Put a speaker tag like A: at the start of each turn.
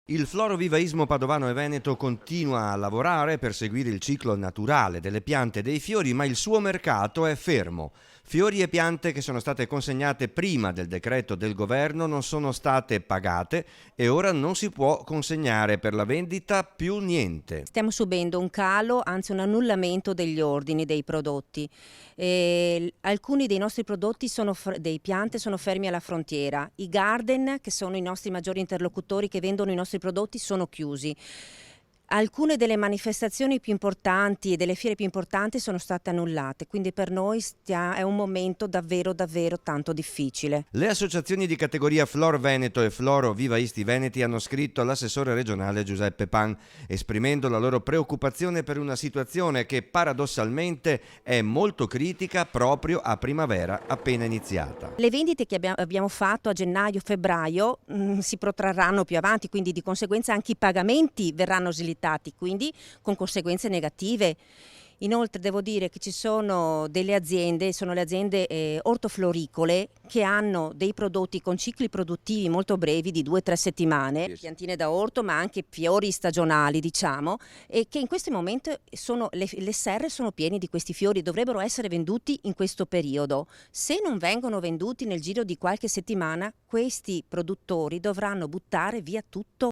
A: Il florovivaismo padovano e veneto continua a lavorare per seguire il ciclo naturale delle piante e dei fiori, ma il suo mercato è fermo. Fiori e piante che sono state consegnate prima del decreto del governo non sono state pagate e ora non si può consegnare per la vendita più niente.
B: Stiamo subendo un calo, anzi un annullamento degli ordini dei prodotti. Alcuni dei nostri prodotti dei piante sono fermi alla frontiera. I garden, che sono i nostri maggiori interlocutori che vendono i nostri prodotti, sono chiusi. Alcune delle manifestazioni più importanti e delle fiere più importanti sono state annullate, quindi per noi è un momento davvero tanto difficile.
A: Le associazioni di categoria Flor Veneto e Floro Vivaisti Veneti hanno scritto all'assessore regionale Giuseppe Pan, esprimendo la loro preoccupazione per una situazione che paradossalmente è molto critica proprio a primavera appena iniziata.
B: Le vendite che abbiamo fatto a gennaio-febbraio si protrarranno più avanti, quindi di conseguenza anche i pagamenti verranno slittati, quindi con conseguenze negative. Inoltre devo dire che ci sono delle aziende, sono le aziende ortofloricole, che hanno dei prodotti con cicli produttivi molto brevi di 2-3 settimane, piantine da orto ma anche fiori stagionali diciamo, e che in questo momento le serre sono piene di questi fiori, dovrebbero essere venduti in questo periodo. Se non vengono venduti nel giro di qualche settimana, questi produttori dovranno buttare via tutto.